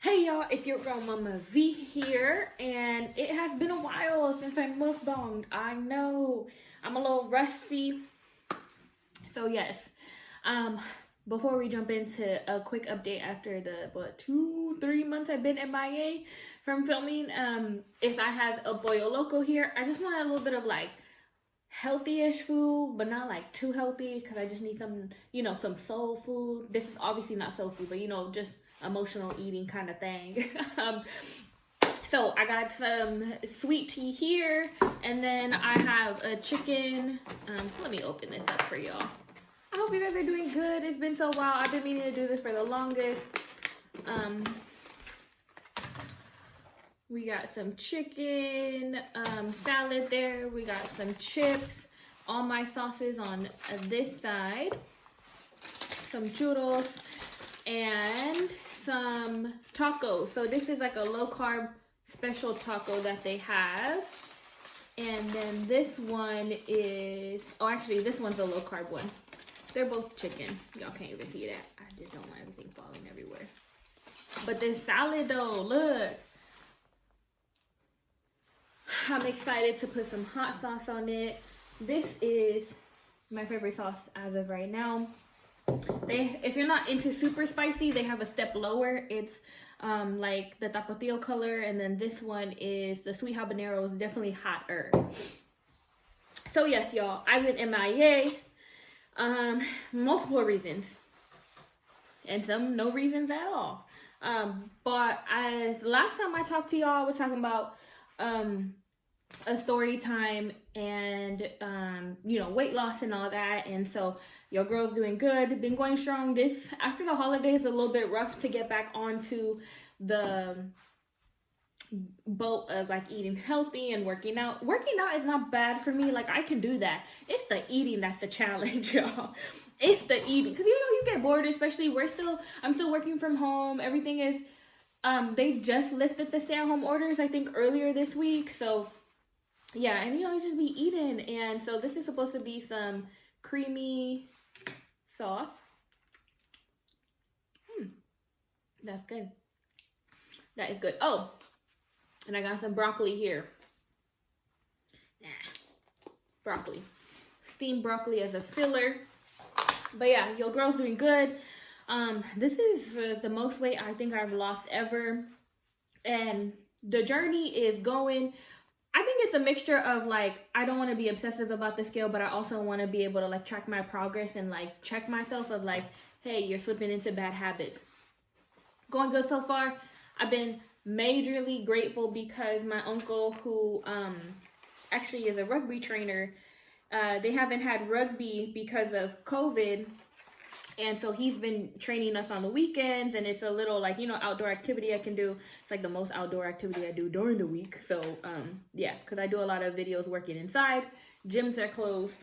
Hey y'all, it's your girl Mama V here, and it has been a while since I mukbanged. I know I'm a little rusty. So yes, before we jump into a quick update after the 2-3 months I've been MIA from filming, if I have a Pollo Loco here, I just want a little bit of like healthy-ish food, but not like too healthy, because I just need some, some soul food. This is obviously not soul food, but just emotional eating kind of thing. So I got some sweet tea here, and then I have a chicken. Let me open this up for y'all. I hope you guys are doing good. It's been so while. I've been meaning to do this for the longest. We got some chicken salad there. We got some chips. All my sauces on this side. Some churros and some tacos. So this is like a low carb special taco that they have. And then this one is, actually this one's a low carb one. They're both chicken. Y'all can't even see that. I just don't want everything falling everywhere. But this salad though, look. I'm excited to put some hot sauce on it. This is my favorite sauce as of right now. If you're not into super spicy, they have a step lower. It's like the tapatio color, and then this one is the sweet habanero. Is definitely hotter. So yes, y'all, I've been MIA. Multiple reasons, and some no reasons at all. But as last time I talked to y'all, I was talking about a story time and weight loss and all that. And so your girl's doing good, been going strong. This after the holidays, a little bit rough to get back onto the boat of like eating healthy and working out. Working out is not bad for me. Like I can do that. It's the eating that's the challenge, y'all. It's the eating, because you get bored, especially I'm still working from home. Everything is they just lifted the stay-at-home orders I think earlier this week. So yeah, and you just be eating. And so this is supposed to be some creamy sauce. That's good. That is good. Oh, and I got some broccoli here. Broccoli. Steamed broccoli as a filler. But yeah, your girl's doing good. This is the most weight I think I've lost ever. And the journey is going. I think it's a mixture of like, I don't want to be obsessive about the scale, but I also want to be able to like track my progress and like check myself of like, hey, you're slipping into bad habits. Going good so far. I've been majorly grateful because my uncle, who actually is a rugby trainer, they haven't had rugby because of COVID. And so he's been training us on the weekends, and it's a little like, outdoor activity I can do. It's like the most outdoor activity I do during the week. So, yeah, because I do a lot of videos working inside. Gyms are closed.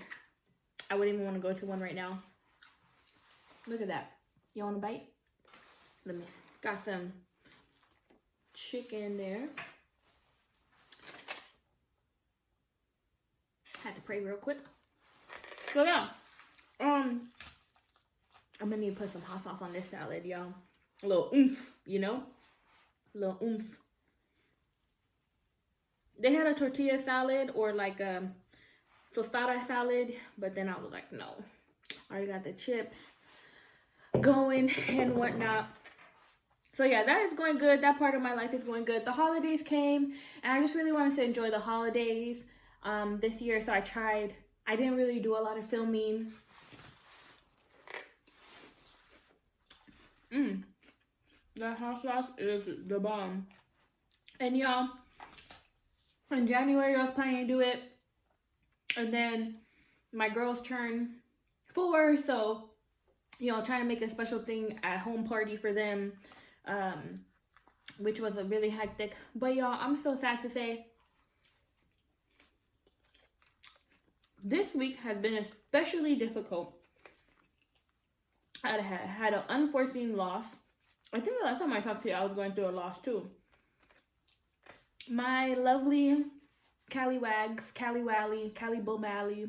I wouldn't even want to go to one right now. Look at that. You want a bite? Got some chicken there. Had to pray real quick. So, yeah. I'm gonna need to put some hot sauce on this salad, y'all. A little oomph, A little oomph. They had a tortilla salad or like a tostada salad, but then I was like, no. I already got the chips going and whatnot. So yeah, that is going good. That part of my life is going good. The holidays came, and I just really wanted to enjoy the holidays this year. So I didn't really do a lot of filming. That hot sauce is the bomb. And y'all, in January I was planning to do it, and then my girls turned 4, so trying to make a special thing at home party for them, which was a really hectic. But y'all, I'm so sad to say this week has been especially difficult. I had an unforeseen loss. I think the last time I talked to you, I was going through a loss too. My lovely Callie Wags, Callie Wally, Callie Bobally,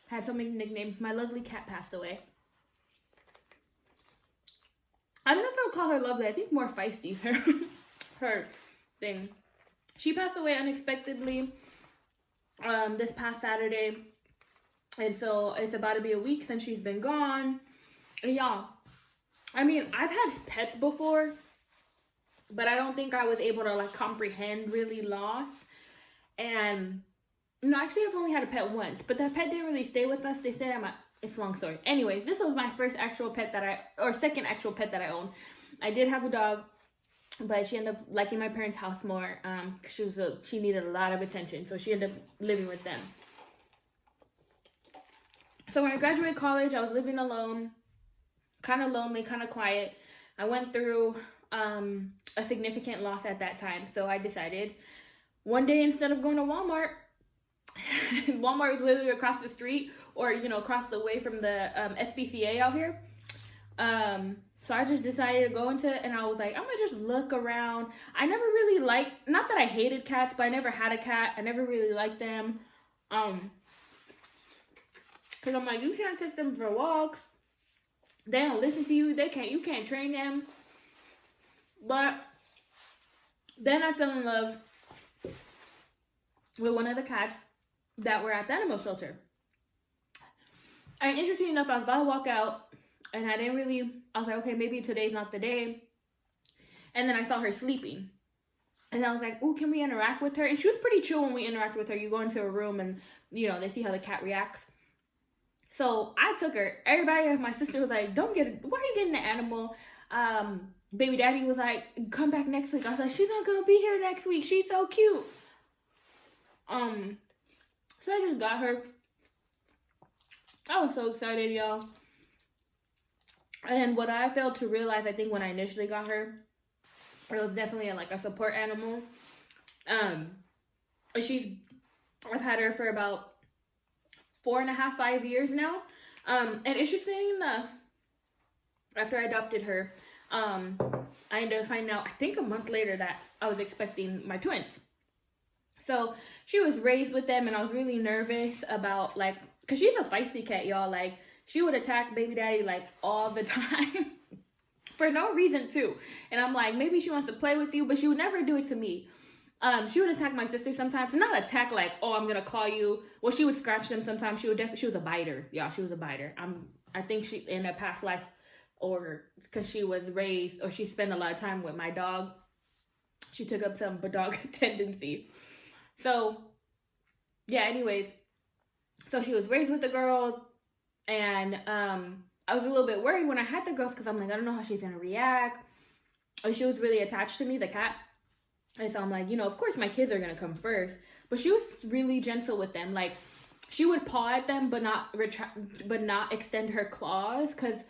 had so many nicknames. My lovely cat passed away. I don't know if I would call her lovely. I think more feisty. her thing. She passed away unexpectedly this past Saturday. And so it's about to be a week since she's been gone. And y'all, I mean, I've had pets before, but I don't think I was able to like comprehend really loss. And no, actually I've only had a pet once, but that pet didn't really stay with us. They stayed at my, it's a long story. Anyways, this was my first actual pet second actual pet that I owned. I did have a dog, but she ended up liking my parents' house more. She needed a lot of attention, so she ended up living with them. So when I graduated college, I was living alone, kind of lonely, kind of quiet. I went through a significant loss at that time, so I decided one day, instead of going to Walmart, Walmart was literally across the street, or across the way from the SPCA out here. So I just decided to go into it, and I was like, I'm gonna just look around. I never really liked, not that I hated cats, but I never had a cat. I never really liked them. Cause I'm like, you can't take them for walks. They don't listen to you. You can't train them. But then I fell in love with one of the cats that were at the animal shelter. And interesting enough, I was about to walk out, and I was like, okay, maybe today's not the day. And then I saw her sleeping. And I was like, ooh, can we interact with her? And she was pretty chill when we interacted with her. You go into a room and, they see how the cat reacts. So I took her. Everybody, my sister was like, why are you getting the animal? Baby daddy was like, come back next week. I was like, she's not going to be here next week. She's so cute. So I just got her. I was so excited, y'all. And what I failed to realize, I think when I initially got her, it was definitely like a support animal. I've had her for about 4.5, 5 years now. And interesting enough, after I adopted her, I ended up finding out, I think a month later, that I was expecting my twins. So she was raised with them, and I was really nervous about, like, because she's a feisty cat, y'all. Like, she would attack baby daddy, like, all the time. For no reason, too. And I'm like, maybe she wants to play with you, but she would never do it to me. She would attack my sister sometimes. Not attack like, oh, I'm gonna claw you. Well, she would scratch them sometimes. She was a biter. Yeah, she was a biter. I think she, in a past life, or because she was raised, or she spent a lot of time with my dog, she took up some dog tendency. So, yeah, anyways. So she was raised with the girls, and I was a little bit worried when I had the girls, because I'm like, I don't know how she's gonna react. And she was really attached to me, the cat. And so I'm like, of course my kids are going to come first. But she was really gentle with them. Like, she would paw at them, but not extend her claws. Because,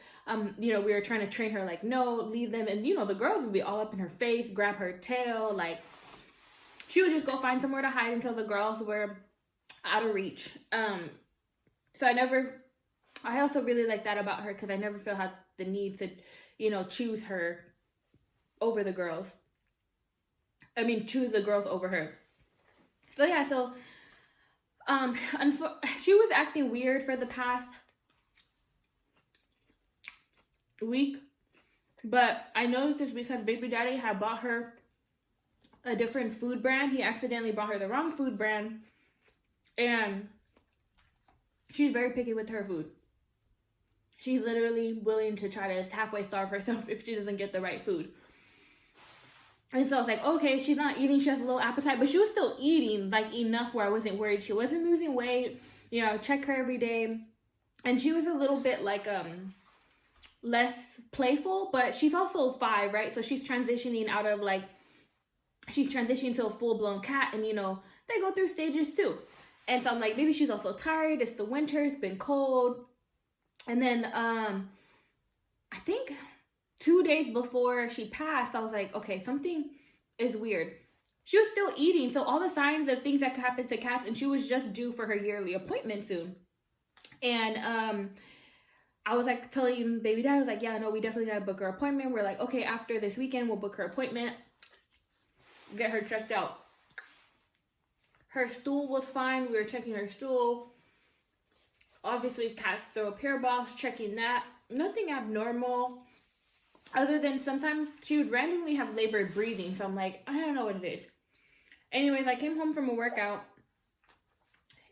we were trying to train her, like, no, leave them. And, the girls would be all up in her face, grab her tail. Like, she would just go find somewhere to hide until the girls were out of reach. So I also really like that about her, because I never felt had the need to, choose her over the girls. Choose the girls over her. So yeah, she was acting weird for the past week, but I noticed this because baby daddy had bought her a different food brand. He accidentally bought her the wrong food brand, and she's very picky with her food. She's literally willing to try to halfway starve herself if she doesn't get the right food. And so I was like, okay, she's not eating. She has a little appetite, but she was still eating, like, enough where I wasn't worried. She wasn't losing weight. Check her every day. And she was a little bit, like, less playful, but she's also 5, right? So she's transitioning to a full-blown cat, and, they go through stages, too. And so I'm like, maybe she's also tired. It's the winter. It's been cold. And then, I think 2 days before she passed, I was like, okay, something is weird. She was still eating, so all the signs of things that could happen to cats, and she was just due for her yearly appointment soon. And I was like telling baby dad, I was like, yeah, no, we definitely gotta book her appointment. We're like, okay, after this weekend, we'll book her appointment, get her checked out. Her stool was fine. We were checking her stool. Obviously, cats throw up hairballs, checking that. Nothing abnormal. Other than sometimes she would randomly have labored breathing. So I'm like, I don't know what it is. Anyways, I came home from a workout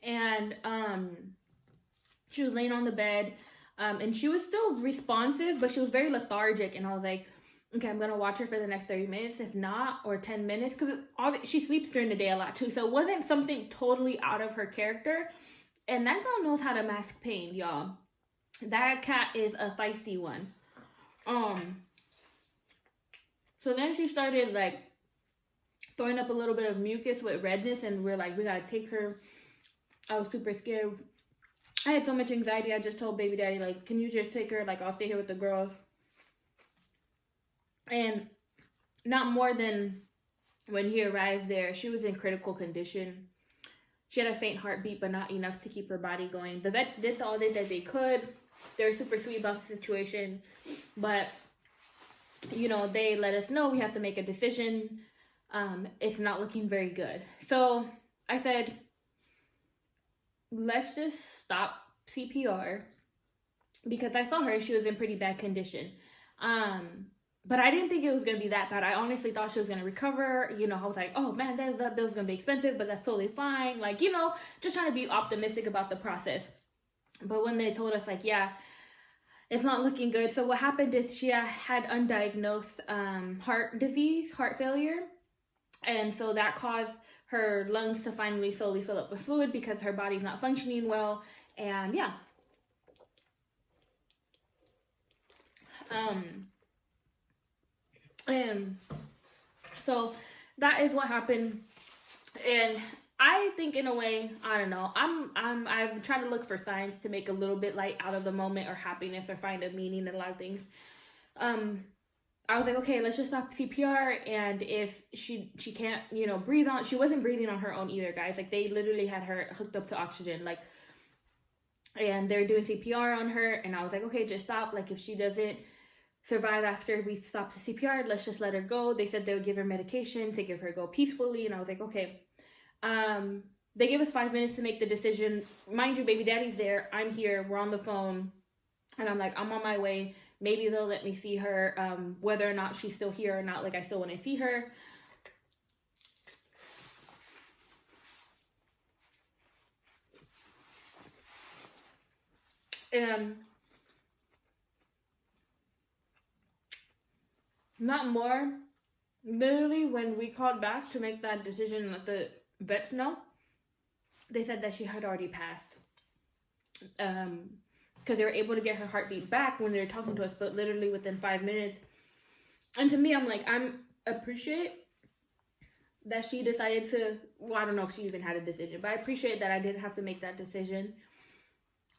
and she was laying on the bed and she was still responsive, but she was very lethargic. And I was like, okay, I'm going to watch her for the next 30 minutes, if not, or 10 minutes. Because she sleeps during the day a lot too. So it wasn't something totally out of her character. And that girl knows how to mask pain, y'all. That cat is a feisty one. So then she started like throwing up a little bit of mucus with redness, and we're like, we gotta take her. I was super scared. I had so much anxiety. I just told baby daddy, like, can you just take her? Like, I'll stay here with the girls. And not more than when he arrived there, she was in critical condition. She had a faint heartbeat, but not enough to keep her body going. The vets did all that they could. They were super sweet about the situation, but you know, they let us know we have to make a decision. It's not looking very good. So I said, let's just stop CPR, because I saw her, she was in pretty bad condition. But I didn't think it was going to be that bad. I honestly thought she was going to recover. You know, I was like, oh man, that bill's going to be expensive, but that's totally fine. Like, you know, just trying to be optimistic about the process. But when they told us, like, yeah, it's not looking good. So what happened is she had undiagnosed heart disease, heart failure. And so that caused her lungs to finally slowly fill up with fluid because her body's not functioning well. And yeah. And so that is what happened. And I think in a way, I don't know, I'm trying to look for signs to make a little bit light out of the moment, or happiness, or find a meaning in a lot of things. I was like, okay, let's just stop CPR. And if she can't, you know, breathe on, she wasn't breathing on her own either, guys. Like, they literally had her hooked up to oxygen, like, and they're doing CPR on her. And I was like, okay, just stop. Like, if she doesn't survive after we stop the CPR, let's just let her go. They said they would give her medication to give her go peacefully. And I was like, okay. They gave us 5 minutes to make the decision. Mind you, baby daddy's there. I'm here. We're on the phone. And I'm like, I'm on my way. Maybe they'll let me see her, whether or not she's still here or not. Like, I still want to see her. And not more. Literally, when we called back to make that decision and let the vets know, they said that she had already passed. Because they were able to get her heartbeat back when they were talking to us, but literally within 5 minutes. And to me, I'm like, I'm appreciate that she decided to, well, I don't know if she even had a decision, but I appreciate that I didn't have to make that decision.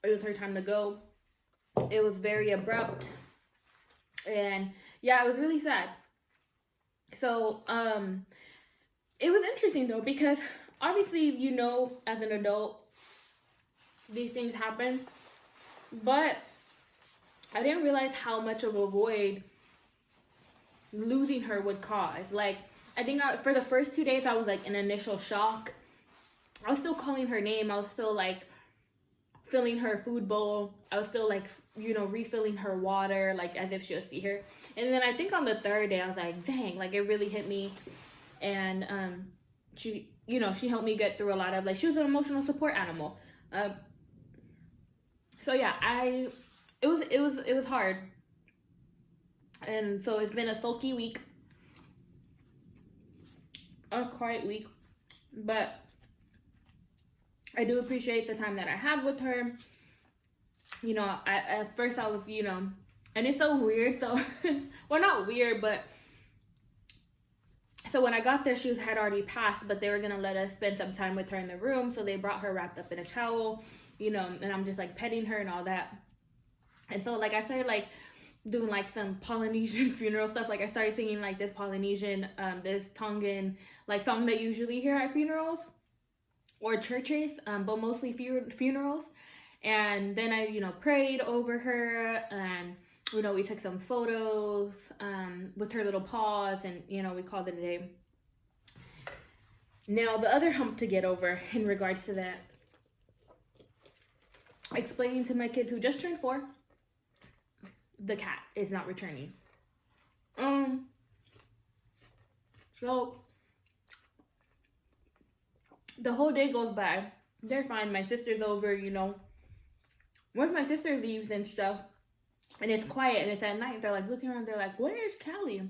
It was her time to go. It was very abrupt. And yeah, it was really sad. So, it was interesting though, because obviously, you know, as an adult, these things happen. But I didn't realize how much of a void losing her would cause. Like, I think for the first 2 days, I was like in initial shock. I was still calling her name. I was still like filling her food bowl. I was still like, you know, refilling her water, like as if she was here. And then I think on the third day, I was like, dang, like it really hit me. And she, you know, she helped me get through a lot of, like, she was an emotional support animal. So yeah, it was hard. And so it's been a sulky week, a quiet week, but I do appreciate the time that I had with her. You know, at first I was, you know, and it's so weird. So, well, not weird, but so when I got there, she had already passed, but they were going to let us spend some time with her in the room. So they brought her wrapped up in a towel, you know, and I'm just like petting her and all that. And so like I started like doing like some Polynesian funeral stuff. Like I started singing like this Polynesian, this Tongan like song that you usually hear at funerals or churches, but mostly funerals. And then I, you know, prayed over her, and you know, we took some photos with her little paws, and you know, we called it a day. Now the other hump to get over in regards to that, explaining to my kids who just turned 4, the cat is not returning. So the whole day goes by. They're fine. My sister's over, you know. Once my sister leaves and stuff, and it's quiet and it's at night, they're like looking around. They're like, "Where is Callie?"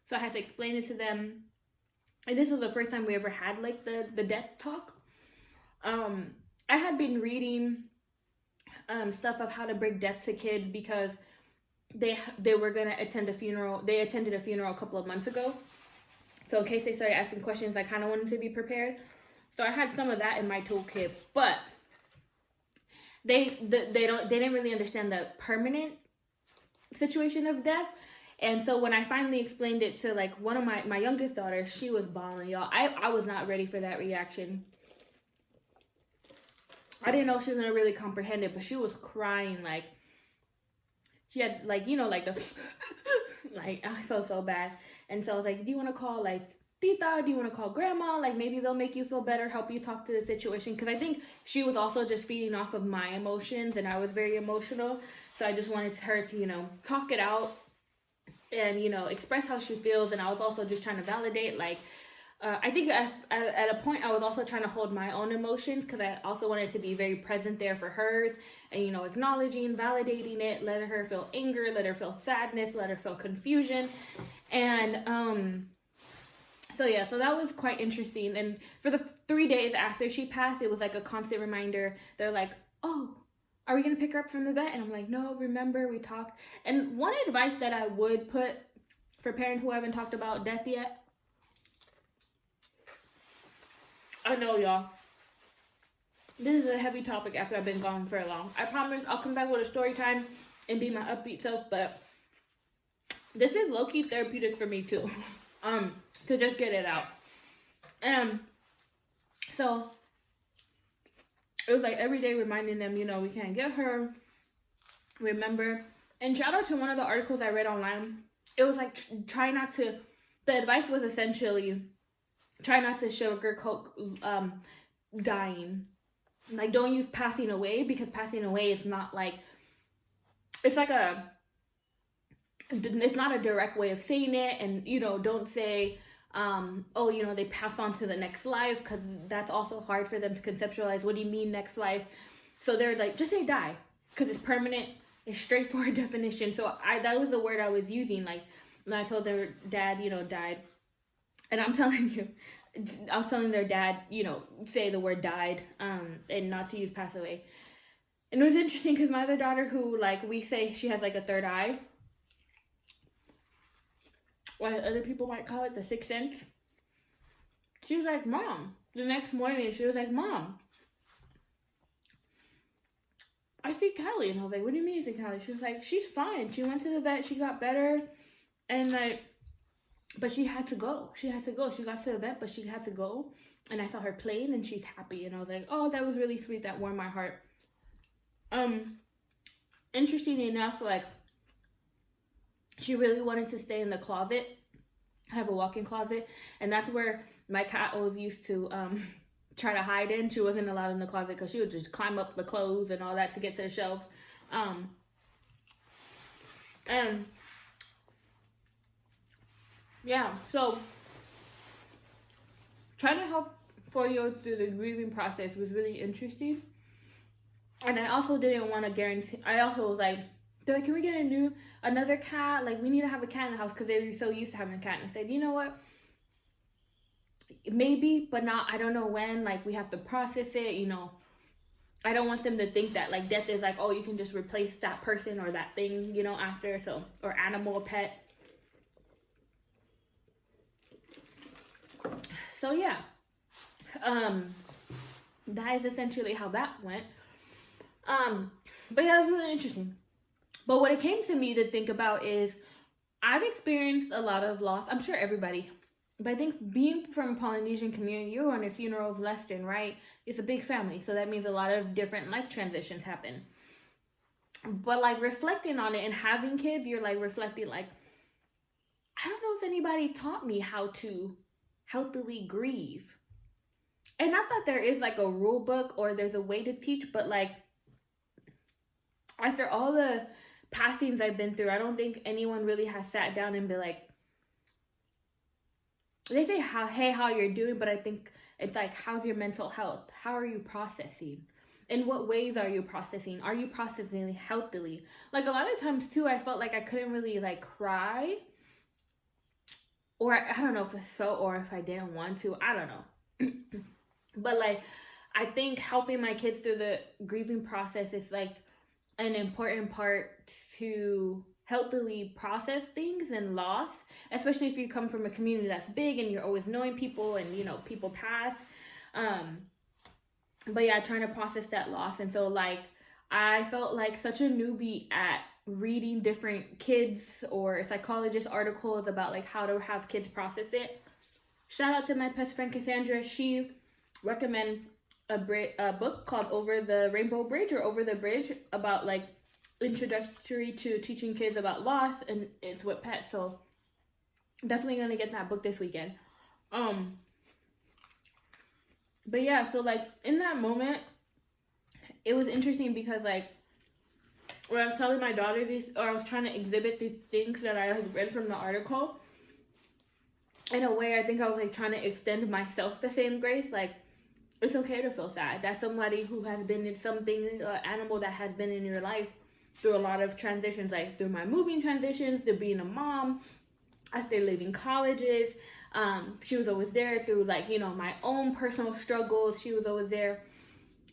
So I had to explain it to them. And this was the first time we ever had like the death talk. I had been reading stuff of how to bring death to kids because they were gonna attend a funeral. They attended a funeral a couple of months ago. So in case they started asking questions, I kind of wanted to be prepared. So I had some of that in my toolkit, but they didn't really understand the permanent situation of death. And so when I finally explained it to like one of my youngest daughters, she was bawling, y'all. I was not ready for that reaction. I didn't know she was gonna really comprehend it, but she was crying. Like she had like, you know, like the like I felt so bad. And so I was like, do you want to call like Tita? Do you want to call Grandma? Like maybe they'll make you feel better, help you talk to the situation. Because I think she was also just feeding off of my emotions, and I was very emotional. So I just wanted her to, you know, talk it out and, you know, express how she feels. And I was also just trying to validate, like, I think at a point I was also trying to hold my own emotions because I also wanted to be very present there for hers and, you know, acknowledging, validating it, letting her feel anger, let her feel sadness, let her feel confusion. And so yeah, so that was quite interesting. And for the 3 days after she passed, it was like a constant reminder. They're like, "Oh, are we gonna pick her up from the vet?" And I'm like, "No, remember we talked." And one advice that I would put for parents who haven't talked about death yet, I know y'all, this is a heavy topic after I've been gone for long. I promise I'll come back with a story time and be my upbeat self, but this is low-key therapeutic for me too. To just get it out. So it was like every day reminding them, you know, we can't get her, remember. And shout out to one of the articles I read online. It was like try not to, the advice was essentially try not to sugarcoat dying. Like don't use passing away, because passing away is not like, it's like it's not a direct way of saying it. And, you know, don't say, oh, you know, they pass on to the next life, because that's also hard for them to conceptualize. What do you mean next life? So they're like, just say die, because it's permanent. It's straightforward definition. So that was the word I was using. Like when I told their dad, you know, died, and I'm telling you, I was telling their dad, you know, say the word died, and not to use pass away. And it was interesting because my other daughter, who like we say she has like a third eye, what other people might call it, the sixth sense. She was like, "Mom," the next morning, she was like, "Mom, I see Callie." And I was like, "What do you mean you see Callie?" She was like, "She's fine. She went to the vet. She got better. And like, but she had to go. She had to go. She got to the vet, but she had to go. And I saw her playing and she's happy." And I was like, "Oh, that was really sweet. That warmed my heart." Interesting enough, like, she really wanted to stay in the closet. I have a walk-in closet, and that's where my cat always used to try to hide in. She wasn't allowed in the closet because she would just climb up the clothes and all that to get to the shelves. And yeah, so trying to help 4-year-olds through the grieving process was really interesting. And I also didn't want to guarantee. I also was like, they're like, "Can we get another cat? Like, we need to have a cat in the house," because they were so used to having a cat. And I said, "You know what? Maybe, but not. I don't know when. Like, we have to process it. You know, I don't want them to think that like death is like, oh, you can just replace that person or that thing, you know, after. So, or animal, or pet." So yeah, that is essentially how that went. But yeah, it was really interesting. But what it came to me to think about is I've experienced a lot of loss. I'm sure everybody. But I think being from a Polynesian community, you're going to funerals left and right. It's a big family. So that means a lot of different life transitions happen. But like reflecting on it and having kids, you're like reflecting like, I don't know if anybody taught me how to healthily grieve. And not that there is like a rule book or there's a way to teach, but like after all the passings I've been through, I don't think anyone really has sat down and been like, they say how you're doing, but I think it's like, how's your mental health? How are you processing? In what ways are you processing? Are you processing healthily? Like, a lot of times too, I felt like I couldn't really like cry, or I don't know if it's so, or if I didn't want to, I don't know. But like, I think helping my kids through the grieving process is like an important part to healthily process things and loss, especially if you come from a community that's big and you're always knowing people and, you know, people pass. But yeah, trying to process that loss. And so like, I felt like such a newbie at reading different kids or psychologist articles about like how to have kids process it. Shout out to my best friend Cassandra. She recommended a book called Over the Rainbow Bridge, or Over the Bridge, about like introductory to teaching kids about loss, and it's with pets. So definitely gonna get that book this weekend. But yeah, so like in that moment, it was interesting because like when I was telling my daughter these, or I was trying to exhibit these things that I like read from the article, in a way I think I was like trying to extend myself the same grace. Like, it's okay to feel sad. That's somebody who has been in something, animal that has been in your life through a lot of transitions, like through my moving transitions, to being a mom, after leaving colleges. She was always there through like, you know, my own personal struggles. She was always there.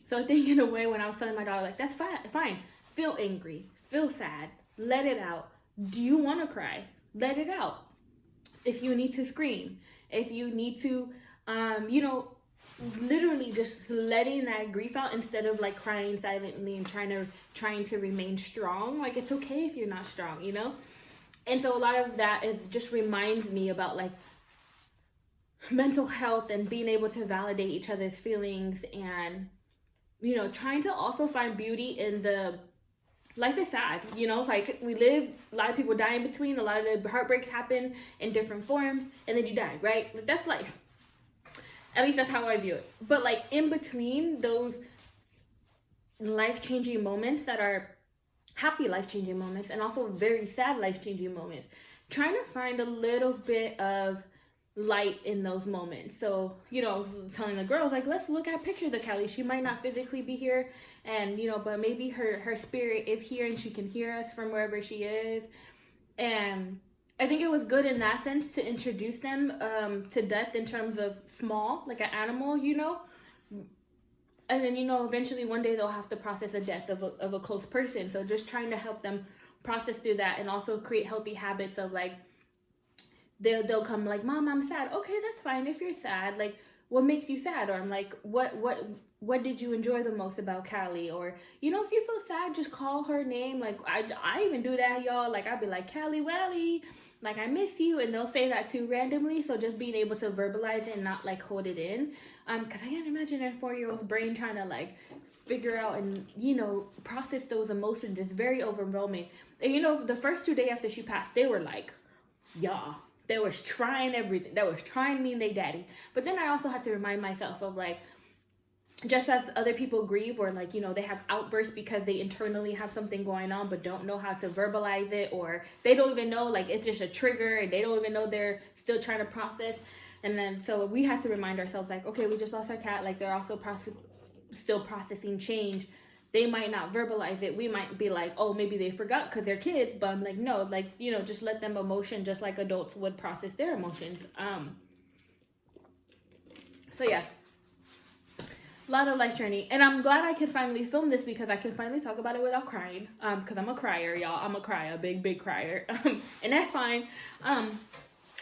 So I think in a way, when I was telling my daughter, like, that's fine. Feel angry, feel sad, let it out. Do you want to cry? Let it out. If you need to scream, if you need to, you know, literally just letting that grief out instead of like crying silently and trying to remain strong. Like, it's okay if you're not strong, you know? And so a lot of that is just reminds me about like mental health and being able to validate each other's feelings, and, you know, trying to also find beauty in the life is sad, you know, like we live, a lot of people die in between, a lot of the heartbreaks happen in different forms, and then you die, right? Like, that's life. At least that's how I view it. But like in between those life-changing moments that are happy life-changing moments, and also very sad life-changing moments, trying to find a little bit of light in those moments. So, you know, telling the girls, like, let's look at pictures of Kelly. She might not physically be here, and, you know, but maybe her spirit is here and she can hear us from wherever she is. And I think it was good in that sense to introduce them to death in terms of small, like an animal, you know. And then, you know, eventually one day they'll have to process the death of a close person. So just trying to help them process through that, and also create healthy habits of like, they'll come like, Mom, I'm sad. Okay, that's fine if you're sad. Like, what makes you sad? Or I'm like, what did you enjoy the most about Callie? Or, you know, if you feel sad, just call her name. Like, I even do that, y'all. Like, I'll be like, Callie Welly, like, I miss you. And they'll say that too randomly. So just being able to verbalize it and not like hold it in. Because I can't imagine a 4-year-old's brain trying to like figure out and, you know, process those emotions. It's very overwhelming. And, you know, the first 2 days after she passed, they were like, yeah. They was trying everything. They was trying me and they daddy. But then I also had to remind myself of like, just as other people grieve, or like, you know, they have outbursts because they internally have something going on but don't know how to verbalize it, or they don't even know, like, it's just a trigger and they don't even know they're still trying to process. And then so we had to remind ourselves, like, okay, we just lost our cat. Like, they're also still processing change. They might not verbalize it. We might be like, oh, maybe they forgot because they're kids. But I'm like, no, like, you know, just let them emotion just like adults would process their emotions. So yeah, a lot of life journey. And I'm glad I could finally film this because I can finally talk about it without crying. Because I'm a crier, y'all. I'm a crier, big crier. And that's fine.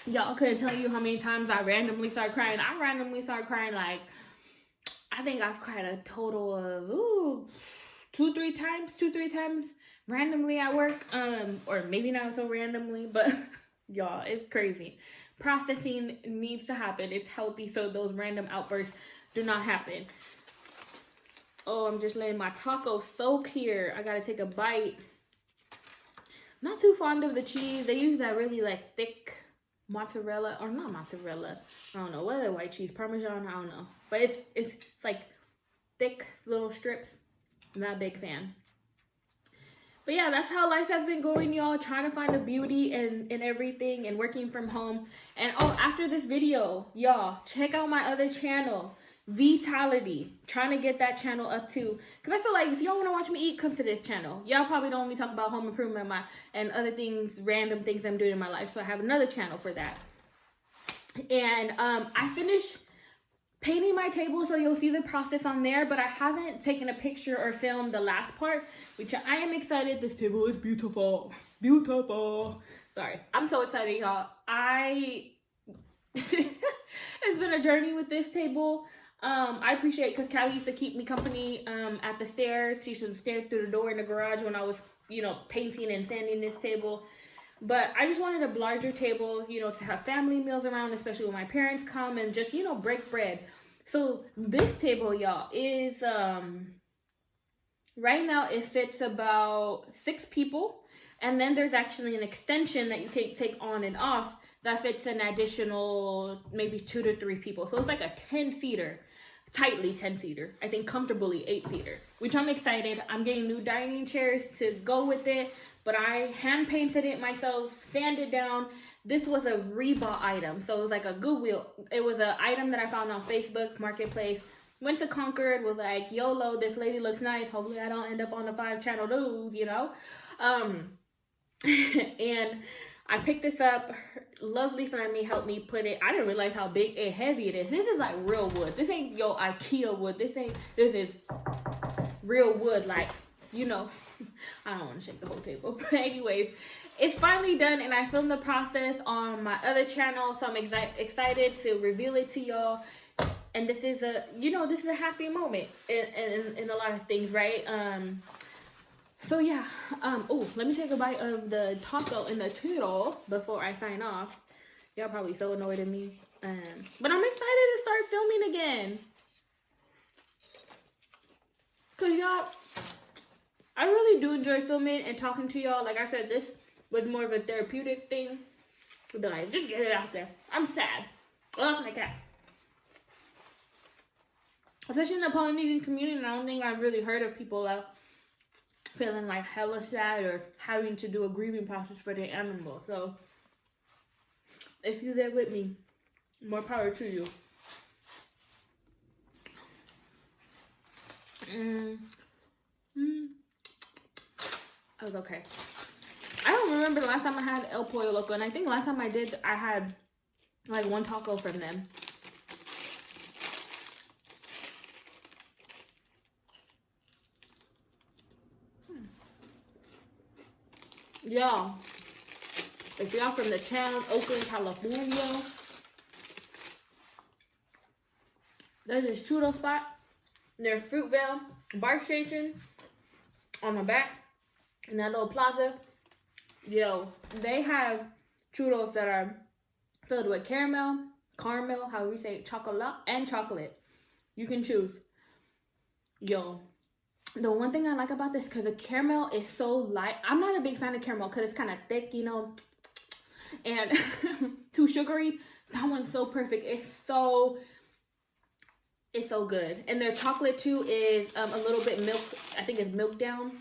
Y'all couldn't tell you how many times I randomly start crying. I randomly start crying, like, I think I've cried a total of, 2-3 times randomly at work, or maybe not so randomly, but y'all, it's crazy. Processing needs to happen. It's healthy so those random outbursts do not happen. Oh, I'm just letting my taco soak here. I gotta take a bite. Not too fond of the cheese. They use that really like thick mozzarella, or not mozzarella, I don't know, whether white cheese, Parmesan, I don't know, but it's like thick little strips. Not a big fan. But yeah, that's how life has been going, y'all. Trying to find the beauty in everything and working from home. And oh, after this video, y'all, check out my other channel, Vitality. Trying to get that channel up too. Because I feel like if y'all want to watch me eat, come to this channel. Y'all probably don't only talk about home improvement and other things, random things I'm doing in my life. So I have another channel for that. And I finished painting my table, so you'll see the process on there, but I haven't taken a picture or filmed the last part, which I am excited. This table is beautiful. Beautiful. Sorry. I'm so excited, y'all. It's been a journey with this table. I appreciate, because Callie used to keep me company at the stairs. She used to stare through the door in the garage when I was, you know, painting and sanding this table. But I just wanted a larger table, you know, to have family meals around, especially when my parents come, and just, you know, break bread. So this table, y'all, is, right now it fits about 6 people. And then there's actually an extension that you can take on and off that fits an additional maybe 2 to 3 people. So it's like a 10-seater, tightly 10-seater. I think comfortably 8-seater, which I'm excited. I'm getting new dining chairs to go with it. But I hand painted it myself, sanded down. This was a rebought item. So it was like a Goodwill. It was an item that I found on Facebook Marketplace. Went to Concord, was like, YOLO, this lady looks nice. Hopefully I don't end up on the 5-channel news, you know. And I picked this up. Lovely friend me helped me put it. I didn't realize how big and heavy it is. This is like real wood. This ain't your IKEA wood. This is real wood, like, you know. I don't want to shake the whole table. But anyways, it's finally done, and I filmed the process on my other channel, so I'm excited to reveal it to y'all. And this is a, you know, this is a happy moment in a lot of things, right? So yeah, oh, let me take a bite of the taco and the churro before I sign off. Y'all probably so annoyed at me. But I'm excited to start filming again. Cause y'all, I really do enjoy filming and talking to y'all. Like I said, this was more of a therapeutic thing. To be like, just get it out there. I'm sad. I lost my cat. Especially in the Polynesian community, I don't think I've really heard of people feeling like hella sad or having to do a grieving process for their animal. So, if you're there with me, more power to you. I was okay. I don't remember the last time I had El Pollo Loco, and I think last time I did, I had like 1 taco from them. Y'all, if y'all from the town, Oakland, California, there's this churro spot near Fruitvale Bar Station on the back in that little plaza. Yo, they have churros that are filled with caramel, however you say it, chocolate, and chocolate. You can choose. Yo, the one thing I like about this, because the caramel is so light. I'm not a big fan of caramel because it's kind of thick, you know, and too sugary. That one's so perfect. It's so good. And their chocolate too is a little bit milk. I think it's milk down.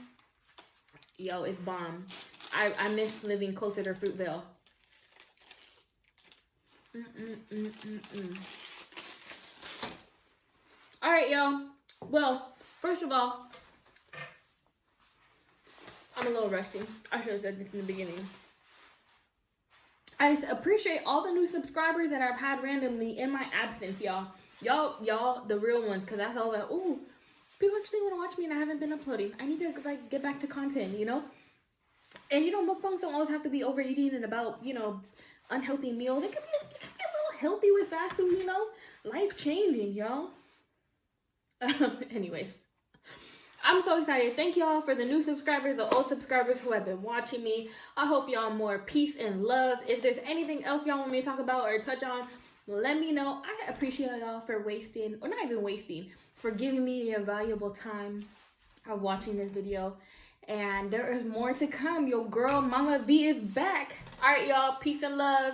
Yo, it's bomb. I miss living closer to Fruitvale. All right, y'all. Well, first of all, I'm a little rusty. I should have said this in the beginning. I appreciate all the new subscribers that I've had randomly in my absence, y'all. Y'all, the real ones, because that's all that, ooh, people actually want to watch me and I haven't been uploading. I need to, like, get back to content, you know? And, you know, mukbangs don't always have to be overeating and about, you know, unhealthy meals. It can be a little healthy with fast food, you know? Life-changing, y'all. Anyways. I'm so excited. Thank y'all for the new subscribers, the old subscribers who have been watching me. I hope y'all more peace and love. If there's anything else y'all want me to talk about or touch on, let me know. I appreciate y'all for wasting, or not even wasting, for giving me your valuable time of watching this video. And there is more to come. Your girl, Mama V, is back. All right, y'all. Peace and love.